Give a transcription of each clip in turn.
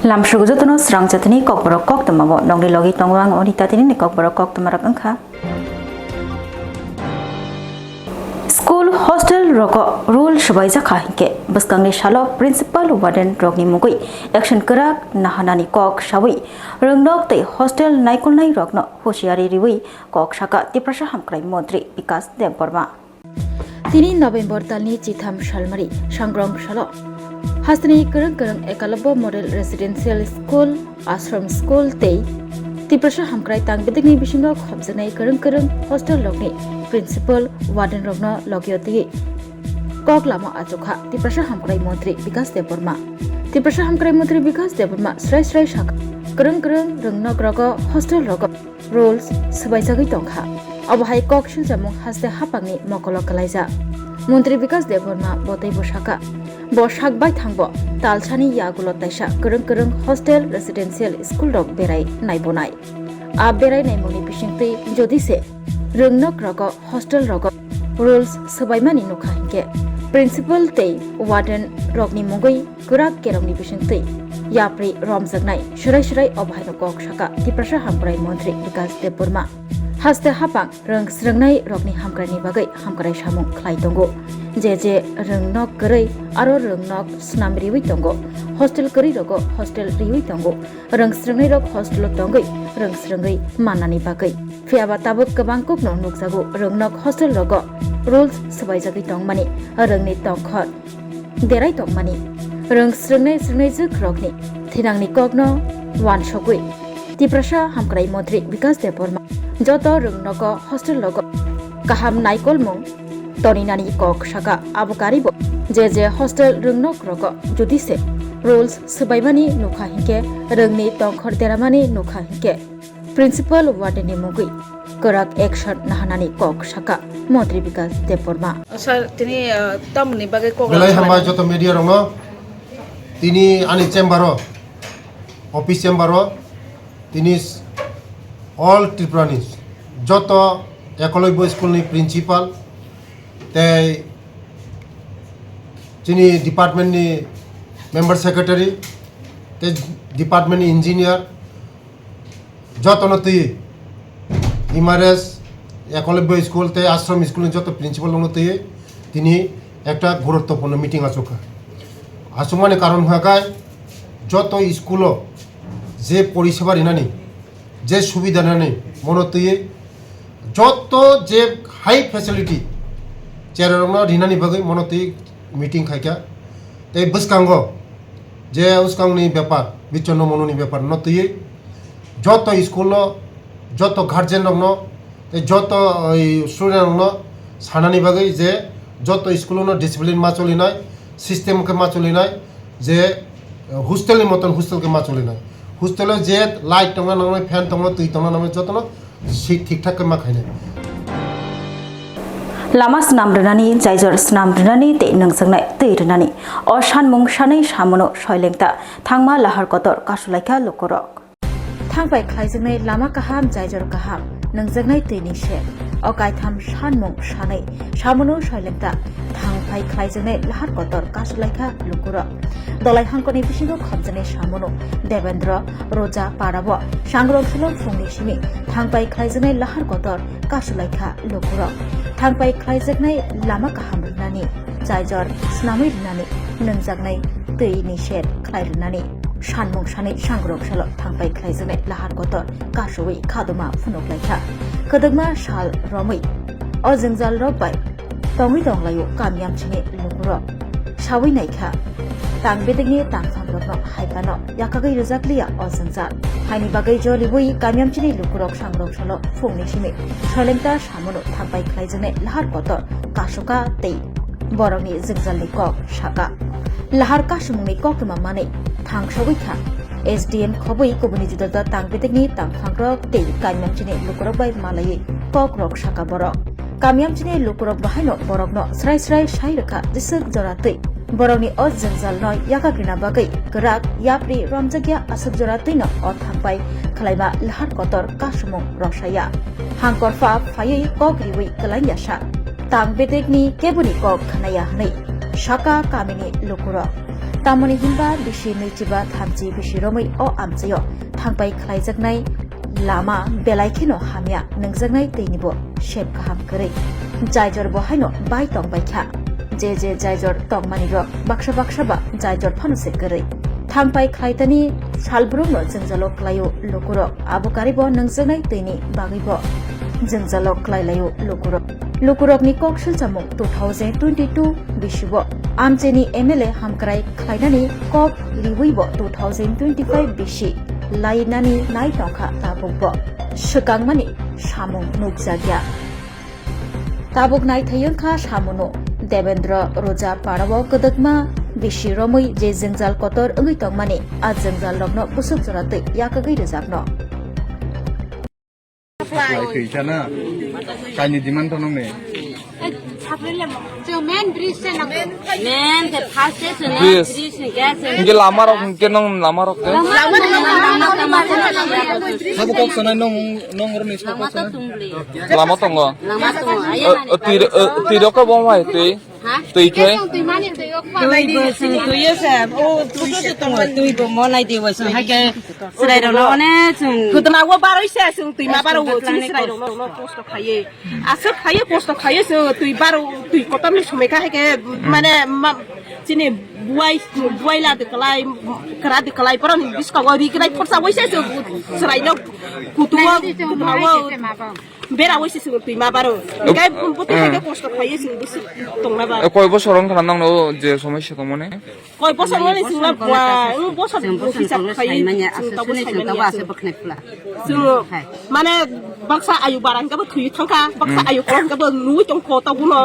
Lamshugujotono Swrangchati Kokborok Koktwma nongli logi tongwang onitatini Kokborok Koktwma rakangkha. School hostel roko rule shwaija khahinke baskangni shalo principal warden rokni mugui action karak nahanani kok shawi rongnok te hostel naikulnai rokno hoshiari riwi kok shaka tiprasha hamkrai montri Vikas Deborma. 3 November talni chitham shalmari sangrong shalo Hasni kereng ekalabo model residential school ashram school tei tiprasha hamkrai tang bedegni bisingo khobjanai kereng hostel lokni principal warden rokno logioti kok lama achokha tiprasha hamkrai montri Vikas Deborma tiprasha hamkrai montri Vikas Deborma srai shak kereng rongno grogo hostel rogo rules subaisagui tongkha abahai kok siljamung haste hapangni mokolo kalaija Montri Vikas Deborma botai boshaka Boshak bai thangbo talchani yagulo taisa kereng hostel residential school rok berai naibonai a berai naimoni bisingtei jodi se rongnok rogo hostel rogo rules sabaimani nokha hinke principal tei warden rokni mugui kurak kerongni bisingtei yapri romjagnai surai obhaino kok saka tiprasha hamkrai montri Vikas Deborma haste hapang rong srengnai rokni hamkrani bagai hamkrai samung khlai tongo je rongnok korei aro rongnok snam riwi tongo hostel kori rogo hostel riwi tongo rong srengnai rok hostel tongoi rong srengai manani bagai phiaba tabuk kabang kokno nukjago rongnok hostel rogo rules sabaijagi tongmani rongni tongkhot derai tongmani rong srengnai juk rokni thinangni kokno wan sogui tiprasha hamkrai montri Vikas Deborma joto rongnoko hostel logo kaham naikol mung toninani kok saka abokaribo je hostel rongnok rogo jodi se rules subaimani nokha hinke rongni tongkhor deramani nokha hinke principal warden ni mugui korak action nahanani kok saka montri Vikas Deborma sir tini tamni bagai kok belai hamba joto media rongo tini ani chambero office chambero tini all Tripranis joto ekology school ni principal te tini department ni member secretary te department ni engineer joto no tui imares ekology school te ashram school ni joto principal no tui tini ekta গুরুত্বপূর্ণ meeting আচোকা আসুমানে কারণ হাকায় যত school যে পরিষেবা রিনানি যে সুবিধা নানি মনতুয়ে যত যে হাই ফ্যাসিলিটি চেয়াররংনো রিনানি বাগৈ মনতুই মিটিং খাইকা তে বসকাঙ্গ যে উসকাংনি ব্যাপার বিচন্ন মনুনি ব্যাপার নতুয়ে যত স্কুল যত গার্জেন রংনো যত স্টুডেন্ট সানানি বাগৈ যে যত স্কুলনো ডিসিপ্লিন মা চলিনায় সিস্টেমকে মা চলিনায় যে হোস্টেলের মতন হোস্টেলকে মা চলিনায় হোস্টেলে যে লাইট টঙা নামে ফ্যান টঙা তুই টঙা নামে যতন ঠিকঠাক মা খাইনায় Lama snam renani jaijor snam renani te nangsangnai tei renani o sanmung sanai samono soilengta thangma lahar kotor kasulaika lokorok thangbai khlaijangnai lama kaham jaijor kaham nangjangnai tei ni se o kaitham sanmung sanai samono soilengta thangbai khlaijangnai lahar kotor kasulaika lokorok dolai hangkoni bisingo khobjanai samono Devendra Roja Parabo sangrong sulong fungni simi thangbai khlaijangnai lahar kotor kasulaika lokorok thangbai khlaijaknai lama kaham rinani jaijor snamai rinani nangjaknai tei ni set khlairunani sanmung sanai sangrok salo thangbai khlaijaknai lahar kotor kasoi khadoma phunoklaikha kodogma sal romai o jengjal rok bai tongi donglayo kamyam chini lukuro sawi naikha tangbedegni tangsamrokno haipano yakagai rujakliya o jengjal haini bagai jolibui kamyam chini lukurok sangrok salo phungni simi soilengta samono thangbai khlaijaknai lahar kotor kasoka tei borokni jengjal kok saka lahar kasumungni koktwma manei thangsobui kha SDM khobui kubuni judada tangbedegni tangphangrok tei kamyam chini lukurok bai malai kokrok saka borok kamyam chini lukurok bahaino borokno srai sairaka jisuk joratei borokni o jengjal noi yakagrina bagai grak yapri romjagya asuk joratei no o thangbai khlaima lahar kotor kasumung rosaya hangkorfa phaiui kokriwi kalaiyasa tangbedegni kebuni kok khanaya hanei saka kamini lukurok तामनि हिमबा बिसि नैजिबा थामजि बिसि रमै अ आमचायो थांबाय खालायजागनाय लामा बेलायखेनो हामिया नोंजागनाय दैनिबो shape गाहाम करै जायजर बहायनो bye तंबायख्या जे जायजर तंमानि र बाक्सा बाक्साबा जायजर फानुसे करै थांबाय खालायतानि सालब्रुमनो जोंजालो क्लायो लुकुरो आबुकारिबो नोंजागनाय दैनि बागैबो जोंजालो क्लायलायो लुकुरकनि कौशल जामुं 2022 बिसिबो आमचेनि एमएलए हामक्राय खायनानि कप लिवैबो 2025 बिसि लायनानि नायटंखा ताबुकबो सकांमानि सामुं नुकजागिया ताबुक नायथायंखा सामुनो देवेंद्र रोजा पारावो कदकमा बिसि रमै जे जोंजाल कतर ओंगै तंमानि आ जोंजाल रंनो बुसुक जरातै याकगै रोजाबनो Kayana kani diman to nome main bridge se na main the first se na Bridge. bridge ne gas Inge lamarok ke nong lamarok ke sabu kok sana nong ron is kok sana lamat tongo lama to ayo tiro ko bom mai tui tui ke tu mani tu yok pa Tui bơ sừng tui yết sẻ, ô tui có tông là tui bơ món này thì vừa sừng hay cái sợi đầu nó nè sừng. Cứ tao nói bao rồi sẻ sừng tui mà bao rồi sừng sợi đầu nó post khai, asal khai post khai sừng tui bao tui có tâm lý mấy cái hay cái mà nè mà chỉ nè buai là được cái kara được cái pero nih bis kau di cái persa woi sẻ sừng sợi nó kutua bera woi sẻ sừng tui mà bao cái putih hay cái post khai sừng bis tông na bao. koi bo sorong kan nang no je somesya to mone Koi bosan wani singla bua, bosan hisap kai manya asal ne tu tawa se bakne pula sing mana baksa ayu barang ka ba thui thangka baksa ayu kon ka ba nu chong ko ta buno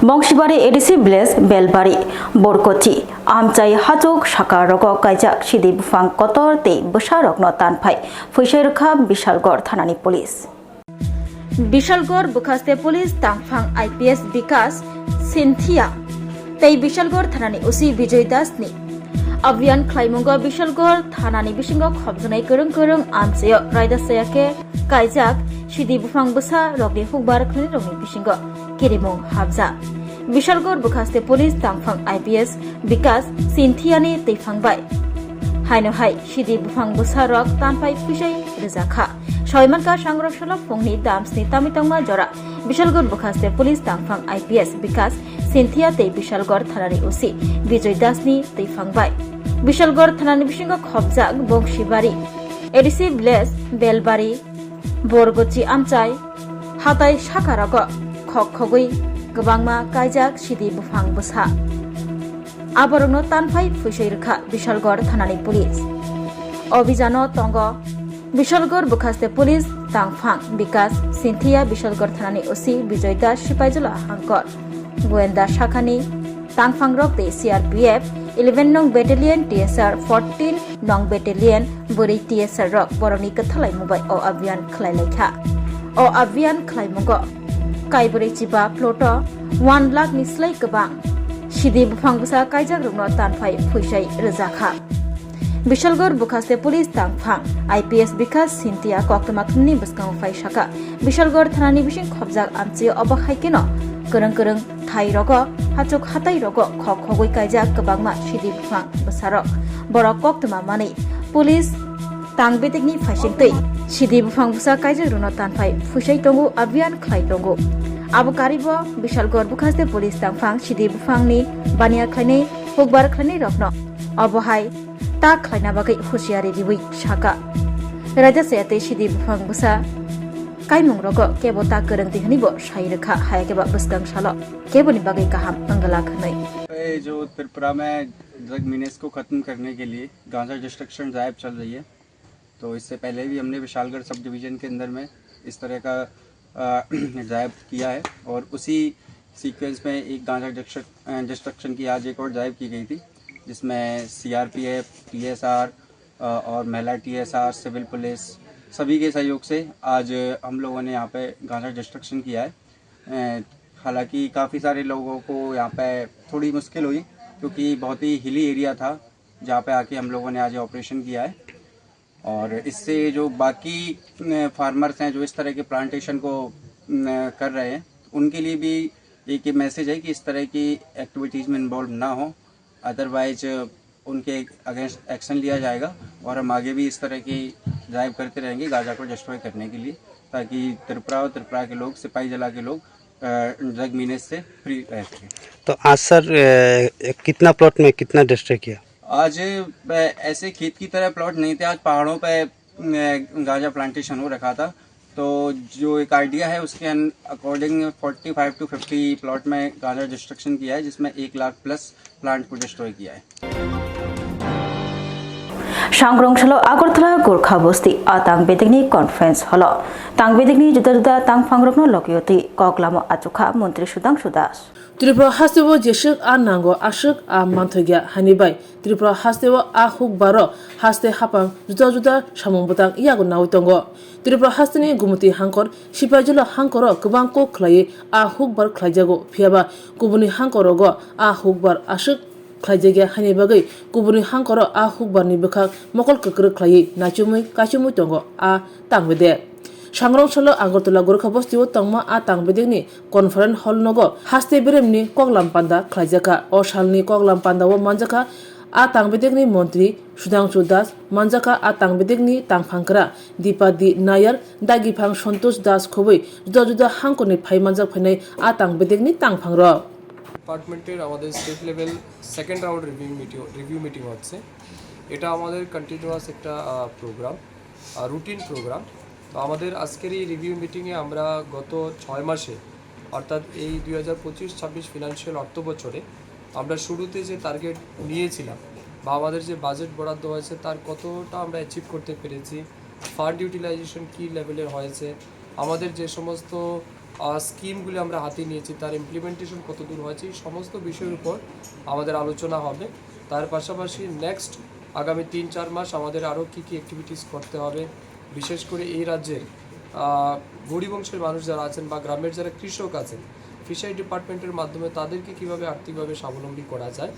Bangshibari ADC village Belbari বরকচি আমচাই হাজক সাকা রগ কাইজাক সিদি বুফাং কতর তে বসা রগ্ন তানফাই ফৈসাই রক্ষা বিশালগড় থানানি পুলিশ বিশালগড় বুখাস্তে পুলিশ তাংফাং আইপিএস বিকাশ সিনথিয়া তৈ বিশালগড় থানানি ওসি বিজয় দাসনি अभियान खाइमुंग बिशलगढ़ थानानि बिसिंग खबजनाय गोरों गोरों आमसेय रायदासयाके कायजाक सिदि बुफां बसा रगनि हुकबार खनि रगनि बिसिंग किरिमुं हाबजा बिशलगढ़ बुखास्ते पुलिस तांफां आईपीएस विकास सिनथियानि दैफांबाय हायनो हाय सिदि बुफां बसा रग तानफाय फैसाय रोजाखा सयमानका सांग्रसला फुंनि दामस्नि तामितंमा जरा बिशलगढ़ बुखास्ते पुलिस तांफां आईपीएस विकास सिनथिया तै बिशलगढ़ थानानि ओसि विजय दासनि दैफांबाय बिशलगढ़ थानानि बिसिंग खबजाक बंशीबारि एडिसि विलेज बेलबारि बरगचि आमचाय हाताय साखाराग खगै गोबांमा कायजाक सिदि बुफां बसा आबरंनो तानफाय फैसाय रोखा बिशलगढ़ थानानि पुलिस अभियानो तंग बिशलगढ़ बुखास्ते पुलिस तांफां विकास सिनथिया बिशलगढ़ थानानि ओसि विजय दास सिपाइजला हांकर गोयेन्दा शाखानि तांफां रक्ते सीआरपीएफ 11 नং बेटेलियन टीएसआर 14 नং बेटेलियन बोरै टीएसआर रक बरनि कथालाय मुबाय अ अभियान खलायलायखा अ अभियान खलायमुंग कायबोरै चिबा प्लट 1 लाख निस्लाय गोबां सिदि बुफां बसा कायजाक रुगनो तानफाय फैसाय रोजाखा बिशलगढ़ बुखास्ते पुलिस तांफां आईपीएस विकास सिनथिया कोक्टमा थुमनि बसकां फाय शाखा बिशलगढ़ थानानि बिसिं खबजाक आमचे अबाखायकेनो गोरों गोरों थाई रग हाचक हाताय रग खगै कायजाक गोबांमा सिदि बुफां बसारक बर कोक्टमा मानै पुलिस तांबेतेकनि फायसिंतै सिदि बुफां बसा कायजाक रुनो तानफाय फैसाय दंगो अभियान खलाय दंगो आबुकारिबो बिशलगढ़ बुखास्ते पुलिस तांफां सिदि बुफांनि बानिया खलायनै हुकबार खलायनै रखनो अबहाय ता खलायना बागै हुसियारि रिबै शाखा रायदासयातै सिदि बुफां बसा कायमुं रग केबो ता गोरोंथि हनिबो सायरोखा हायाकेबा बसगां साल केबोनि बागै गाहाम अंगला खनै जो त्रिपुरा में ड्रग मीनेस को खत्म करने के लिए गांजा डिस्ट्रक्शन ड्राइव चल रही है। तो इससे पहले भी हमने विशालगढ़ सब डिवीज़न के अंदर में इस तरह का ड्राइव किया है और उसी सीक्वेंस में एक गांजा डिस्ट्रक्शन की आज एक और ड्राइव की गई थी, जिसमें सीआरपीएफ, टीएसआर और महिला टीएसआर, सिविल पुलिस सभी के सहयोग से आज हम लोगों ने यहाँ पे गांजा डिस्ट्रक्शन किया है। हालांकि काफ़ी सारे लोगों को यहाँ पे थोड़ी मुश्किल हुई क्योंकि बहुत ही हिली एरिया था जहाँ पे आके हम लोगों ने आज ऑपरेशन किया है। और इससे जो बाकी फार्मर्स हैं जो इस तरह के प्लांटेशन को कर रहे हैं उनके लिए भी एक ये मैसेज है कि इस तरह की एक्टिविटीज़ में इन्वॉल्व ना हो, अदरवाइज उनके अगेंस्ट एक्शन लिया जाएगा और हम आगे भी इस तरह की ड्राइव करते रहेंगे गांजा को डिस्ट्रॉय करने के लिए, ताकि त्रिपुरा और त्रिपुरा के लोग, सिपाही जला के लोग ड्रग मीनेज से फ्री रह सकें। तो आज सर कितना प्लॉट में कितना डिस्ट्रॉय किया? आज ऐसे खेत की तरह प्लॉट नहीं थे, आज पहाड़ों पे गांजा प्लांटेशन हो रखा था, तो जो एक आइडिया है उसके अकॉर्डिंग 45 to 50 प्लॉट में गांजा डिस्ट्रक्शन किया है, जिसमें 1 लाख प्लस प्लांट को डिस्ट्रॉय किया है। सांग्रंगशाला आगरतला गोरखा बस्ती आतांग बेदगनी कॉन्फ्रेंस हॉल तांग बेदगनी जुदा जुदा तांग फांग्रकनो लकियोति कॉकलामो आचुखा मंत्री सुदांशु दास त्रिपुरा हास्तेबो जेसुक आ नांगो आसुक आ मानथगिया हानिबाय त्रिपुरा हास्तेबो आ हुक बारो हास्ते हापां जुदा जुदा सामुंबुतां इयागो नावतंगो त्रिपुरा हास्तेनि गुमुति हांकर सिपाइजुला हांकरो गोबां को खलायै आ हुक बार खलायजागो फियाबा गुबुनि हांकरोगो आ हुक बार आसुक खलायजागिया हानि बागै गुबुनि हांकरो आ हुक बारनि बोखा मकल कक्र खलायै नाचुमै काचुमै तंगो आ तांबेदे सांग्रंशाला आगरतला गोरखा बस्तिओ तंगमा आ तांबेदेनि कॉन्फ्रेंस हॉल नगो हास्ते बेरेमनि कगलाम पान्दा खलायजाका अ सालनि कगलाम पान्दाओ मानजाका आ तांबेदेनि मंत्री सुदांशु दास मानजाका आ तांबेदेनि तांफांकरा दीपादी नायर दागिफां सन्तोष दास खबै जुदा जुदा हांकरनि फाइमानजाक फैनाय आ तांबेदेनि तांफांर ডিপার্টমেন্টের আমাদের state level second round review meeting হচ্ছে। এটা আমাদের কন্টিনিউয়াস একটা প্রোগ্রাম, রুটিন প্রোগ্রাম। তো আমাদের আজকের এই রিভিউ মিটিংয়ে আমরা গত 6 মাসে অর্থাৎ এই 2025-26 ফিনান্সিয়াল অর্থ বছরে আমরা শুরুতে যে টার্গেট নিয়েছিলাম বা আমাদের যে বাজেট বরাদ্দ হয়েছে তার কতটা আমরা অ্যাচিভ করতে পেরেছি, ফান্ড ইউটিলাইজেশন কী লেভেলের হয়েছে, আমাদের যে সমস্ত স্কিমগুলি আমরা হাতে নিয়েছি তার ইমপ্লিমেন্টেশন কত দূর হয়েছে, এই সমস্ত বিষয়ের উপর আমাদের আলোচনা হবে। তার পাশাপাশি নেক্সট আগামী 3-4 মাস আমাদের আরও কী কী অ্যাক্টিভিটিস করতে হবে, বিশেষ করে এই রাজ্যের গরিব অংশের মানুষ যারা আছেন বা গ্রামের যারা কৃষক আছেন, ফিশারি ডিপার্টমেন্টের মাধ্যমে তাদেরকে কীভাবে আর্থিকভাবে স্বাবলম্বী করা যায়,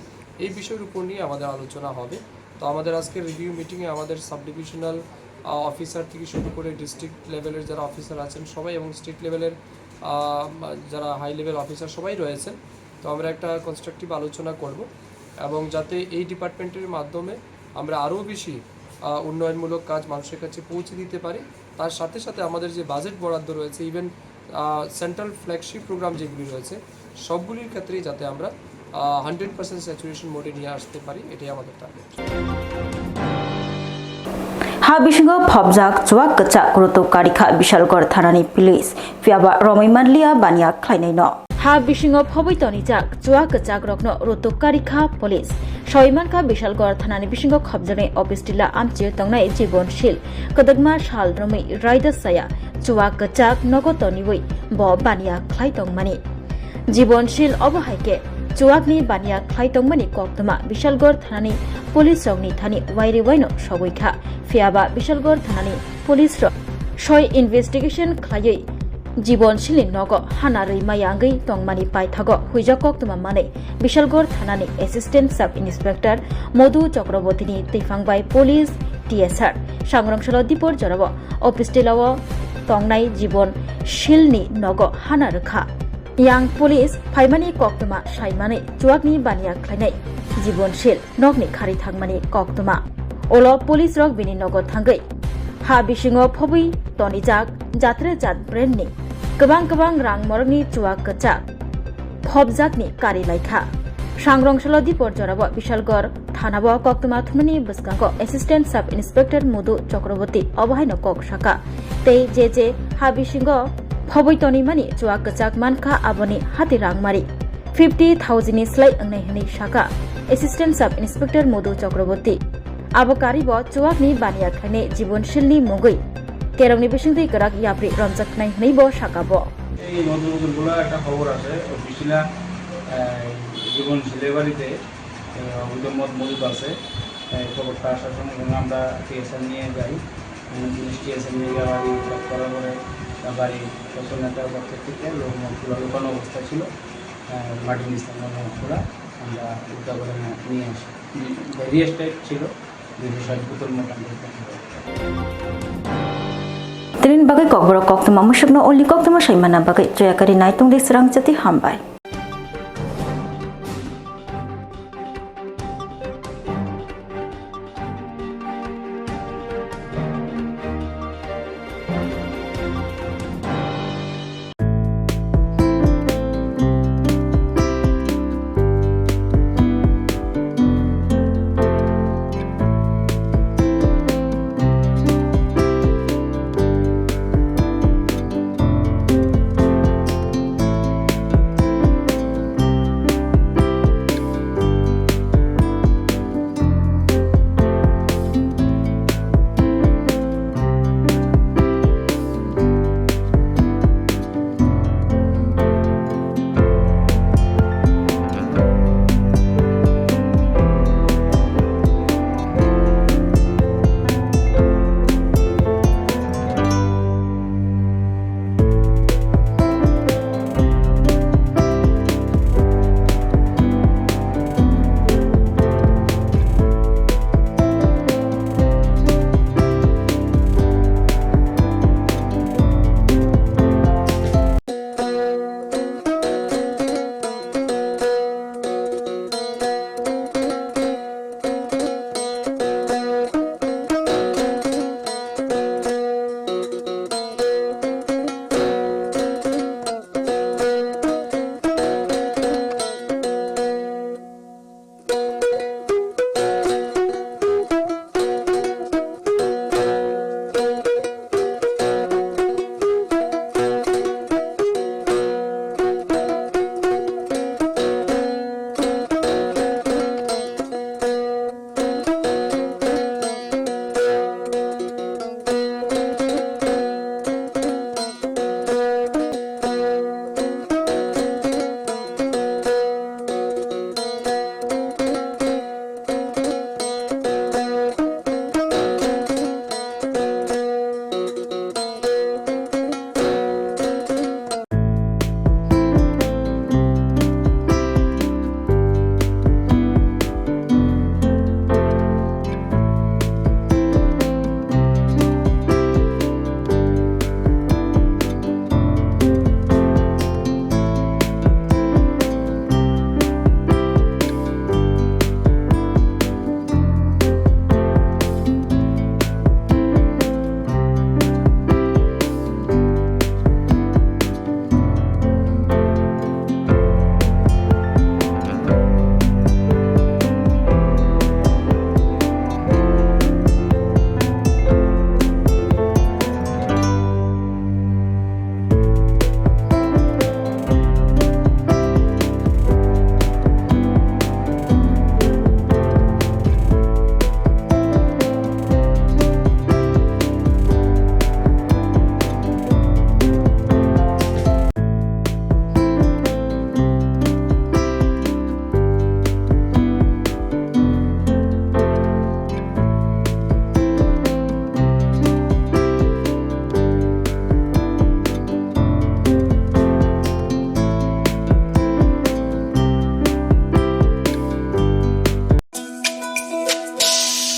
এই বিষয়ের উপর নিয়ে আমাদের আলোচনা হবে। তো আমাদের আজকের রিভিউ মিটিংয়ে আমাদের সাব ডিভিশনাল অফিসার থেকে শুরু করে ডিস্ট্রিক্ট লেভেলের যারা অফিসার আছেন সবাই এবং স্টেট লেভেলের যারা হাই লেভেল অফিসার সবাই রয়েছেন। তো আমরা একটা কনস্ট্রাকটিভ আলোচনা করব এবং যাতে এই ডিপার্টমেন্টের মাধ্যমে আমরা আরও বেশি উন্নয়নমূলক কাজ মানুষের কাছে পৌঁছে দিতে পারি। তার সাথে সাথে আমাদের যে বাজেট বরাদ্দ রয়েছে, ইভেন সেন্ট্রাল ফ্ল্যাগশিপ প্রোগ্রাম যেগুলি রয়েছে সবগুলির ক্ষেত্রেই যাতে আমরা 100% স্যাচুরেশন মোডে নিয়ে আসতে পারি, এটাই আমাদের টার্গেট। हा बिसिंग फबजाक चुवाक गचा गुरुतो कारिखा बिशालगढ़ थानानि पुलिस फियाबा रमै मानलिया बानिया खलायनाय न हा बिसिंग फबैतनि जाक चुवाक गचाक रखनो रुतो कारिखा पुलिस सयमानका बिशालगढ़ थानानि बिसिंग खबजानाय अफिस टिला आमचियो तंगनाय जीवनशील कदगमा साल रमै रायदा साया चुवाक गचाक नगतनि वै ब बानिया खलायतंगमानि जीवनशील अबहायके चुवाकनि बानिया खलायतंगमानि कोक्तमा बिशालगढ़ थानानि पुलिस रंगनि थानि वाइरे वाइनो सबैखा फियाबा बिशालगढ़ थानानि पुलिस सय इनभेस्टिगेशन खलायै जीवनशीलनि नग हानारै मायांगै तंगमानि पाइथाग हुइजा कोक्तमा माने बिशालगढ़ थानानि एसिस्टेंट सब इन्सपेक्टर मधु चक्रवर्तीनि तैफांबाय पुलिस टीएसआर सांग्रंशाला दीपर जराव अफिस टिलाव तंगनाय जीवनशीलनि नग हाना रखा yang पुलिस फाइमानि कोक्तमा साइमानै चुवाकनि बानिया खलायनाय जीवनशील नगनि खारि थांमानि कोक्तमा ओलो पुलिस रक बिनि नगद थांगै हा बिसिङो फबै तनिजाक जात्रे जात ब्रेन्डनि गोबां रां मरगनि चुवाक गचाक फबजाकनि कारि लायखा सांग्रंशाला दीपर जराव बिशालगढ़ थानाव कोक्तमा थुमनि बसकांगो एसिस्टेंट सब इन्सपेक्टर मधु चक्रवर्ती अबहायनो कोक शाखा तै जे हा बिसिङो फबैतनि मानि चुवाक गचाक मानखा आबनि हाति रांमारि 50,000 नि स्लाइ अंगनाय हनै शाखा एसिस्टेंट सब इन्सपेक्टर मधु चक्रवर्ती आबकारिब चुवाकनि बानिया खलायनाय जीवनशीलनि मुगै केरंनि बिसिंथै गराक याप्रि रमजाखनाय हनैबो शाखाबो এই নতুনগুলো একটা খবর আছে অফিসিয়াল জীবনশীলের বাড়িতে মত মজুদ আছে। খবরটা আসার সময় আমরা টিএসএন নিয়ে যাই, পুলিশ টিএসএন নিয়ে বাড়ি করার পরে বাড়ি নেতার পক্ষ থেকে লোকমতগুলো লুকানো অবস্থা ছিল, মাটির নিস্তার লোকমতগুলো আমরা উল্টা করে নিয়ে আসি। রিয়েস্টেট ছিল 260 বোতল মোটামুটি। Trin bagai kokborok koktwma mushukno only koktwma saimana bagai joyakari naitung de Swrangchati hambai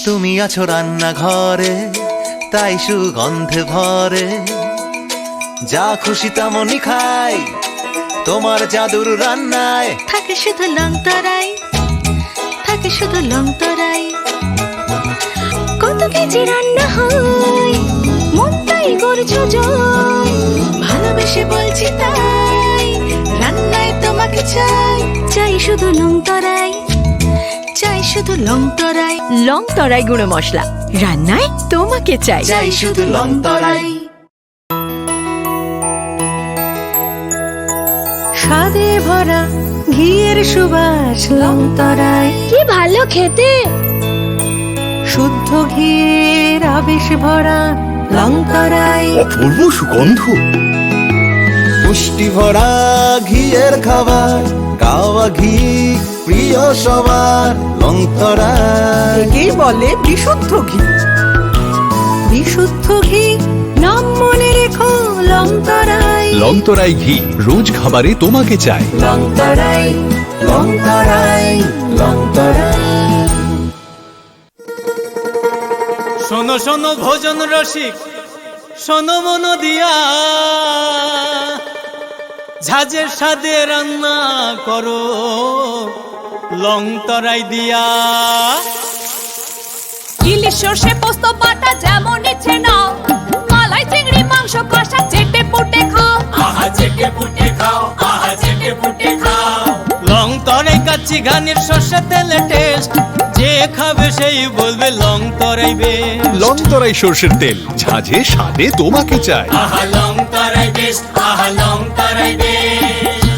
তুমি আছো রান্না ঘরে, তাই সুগন্ধে ভরে, যা খুশি তেমনই খাই তোমার জাদুর রান্নায়। থাকে শুধু লং তরাই, থাকে শুধু লং তরাই, কত কেজি রান্না হয় মন তাই করছো জয়, ভালোবেসে বলছি তাই রান্নায় তোমাকে চাই, চাই শুধু লং তরাই, চাই শুধু লং তরাই, লং তরাই গুঁড়ো মশলা রান্নায় তোমাকে চাই, চাই শুধু লং তরাই। স্বাদে ভরা ঘিয়ের সুবাস লং তরাই, কি ভালো খেতে, শুদ্ধ ঘিয়ের আবেশ ভরা লং তরাই, অপূর্ব সুগন্ধ, পুষ্টি ভরা ঘিয়ের খাবার, গাওয়া ঘি প্রিয় সবার, লং তরাই একেই বলে বিশুদ্ধ ঘি, বিশুদ্ধ ঘি নাম মনে রেখো লং তরাই, লং তরাই ঘি রোজ খাবারে তোমাকে চাই, লং তরাই, লং তরাই, লং তরাই। শোনো শোনো ভোজন রসিক, শোনো মন দিয়া, ঝাঁঝের স্বাদে রান্না করো লং তরাই দিয়া। ইলিশ সর্ষে পোস্ত বাটা যেমন ইচ্ছে নাও, মালাই চিংড়ি মাংস কষা চেটে পুটে খাও, আহা চেটে পুটে খাও, আহা চেটে পুটে খাও। লং তরাই কাচ্চি ঘানির সর্ষে তেলে টেস্ট, যে খাবে সেই বলবে লং তরাই বেশ। লং তরাই সর্ষের তেল, ঝাঁঝে স্বাদে তোমাকে চাই, আহা লং তরাই বেশ, আহা লং তরাই বেশ।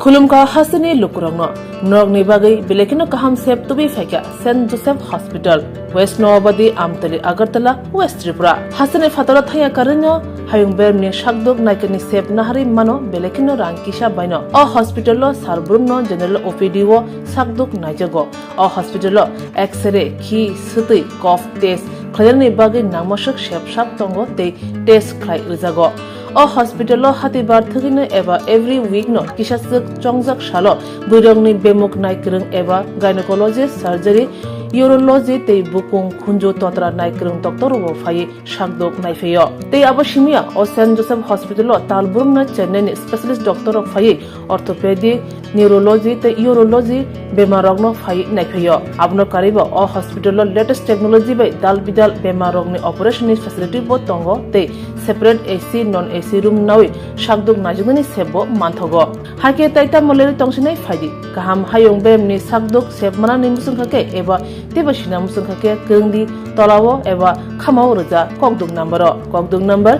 खुलुमका हसनी लुकुरंगनो नरगनि बागै बेलेकिनो काहाम सेब तुबि फैका Saint Joseph hospital west Nawabadi Amtali Agartala west Tripura हसने फातरा थाया करनो हायुं बेरनि शाकदोक नायकनि सेब नाहारि मानो बेलेकिनो रांकिसा बायनो अ हॉस्पिटलो सारब्रुमनो जनरल ओपीडी वो शाकदोक नायजगो अ हॉस्पिटलो एक्सरे खि सुतै कफ टेस्ट खयरनि बागै नामशक सेबसाब तंगो ते टेस्ट खाय रिजागो अ हॉस्पिटलो हातिबार थगिनो एबा एवरी वीक नो किसासक चंगजाक सालो बुरंगनि बेमुक नायक्रं एबा गायनेकोलॉजिस्ट सर्जरी यूरोलॉजी ते बुकुं खुंजो तोत्रा नायक्रं डॉक्टर वो फाये शाकदोक नायफेयो ते अबशिमिया अ सेंट जोसेफ हॉस्पिटलो तालबुरंगना चेन्नईनि स्पेशलिस्ट डॉक्टर फाये ऑर्थोपेडिक न्यूरोलॉजी ते यूरोलॉजी बेमारगनो फाये नायफेयो आबनो कारिबो अ हॉस्पिटलो लेटेस्ट टेक्नोलॉजी बाय दाल बिदाल बेमारगनि ऑपरेशननि फैसिलिटी बो तंगो ते separate AC non AC room नावै शाकदोक नाजुगनि सेबो मानथगो हाके ताइता मलेरि तंसिनाय फायदि गाहाम हायुं बेमनि शाकदोक सेबमाना निमुसुंखाके एबा तेबसिना मुसुंखाके गंदि तलावो एबा खामाव रजा ककदोक number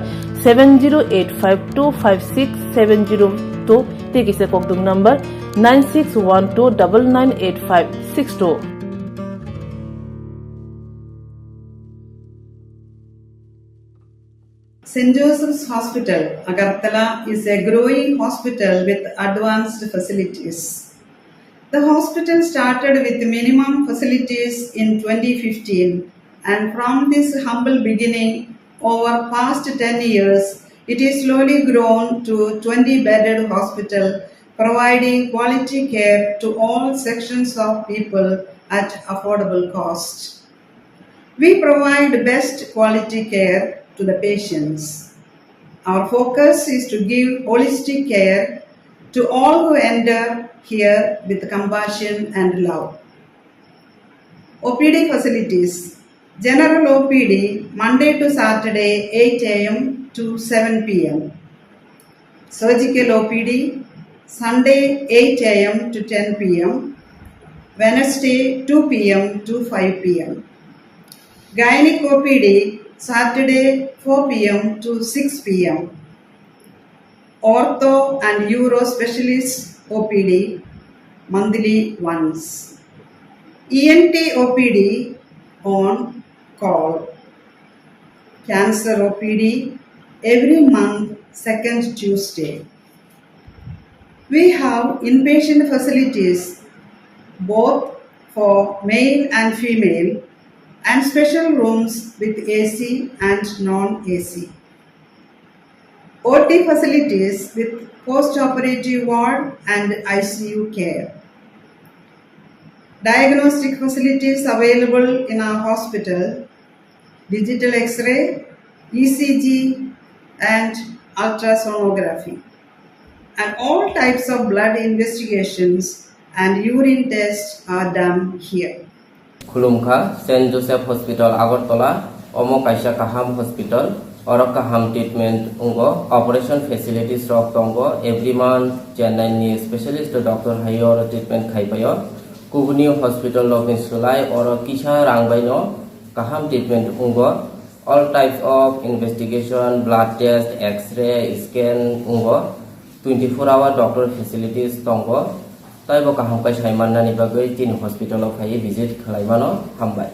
7085256702 तेकिसे ककदोक number 9612998562 St. Joseph's Hospital, Agartala is a growing hospital with advanced facilities. The hospital started with minimum facilities in 2015, and from this humble beginning, over past 10 years, it is slowly grown to 20-bedded hospital, providing quality care to all sections of people at affordable cost. We provide best quality care to the patients. Our focus is to give holistic care to all who enter here with compassion and love. OPD facilities. General OPD Monday to Saturday 8 a.m. to 7 p.m. Surgical OPD Sunday 8 a.m. to 10 p.m. Wednesday 2 p.m. to 5 p.m. Gynec OPD Saturday 4 p.m. to 6 p.m. Ortho and Uro Specialist OPD monthly once. ENT OPD on call. Cancer OPD every month second Tuesday. We have inpatient facilities both for male and female and special rooms with AC and non-AC. OT facilities with post-operative ward and ICU care. Diagnostic facilities available in our hospital, digital X-ray, ECG and ultrasonography. And all types of blood investigations and urine tests are done here. खुलुमखा Saint Joseph hospital Agartala ओमो काइसा काहाम hospital और काहाम treatment उंगो operation facilities रॉक तंगो every month Chennai नि स्पेशलिस्ट डॉक्टर हायो और ट्रीटमेंट खाइपायो कुबुनी हॉस्पिटल लॉकिन सुलाई और किसा रांगबाइनो काहाम ट्रीटमेंट उंगो all types of investigation blood test x-ray scan उंगो 24-hour doctor facilities तंगो ताइबो काहाम काइसा माननानि बागै तीन हॉस्पिटल ऑफ हाई विजिट खालायमानो हामबाय।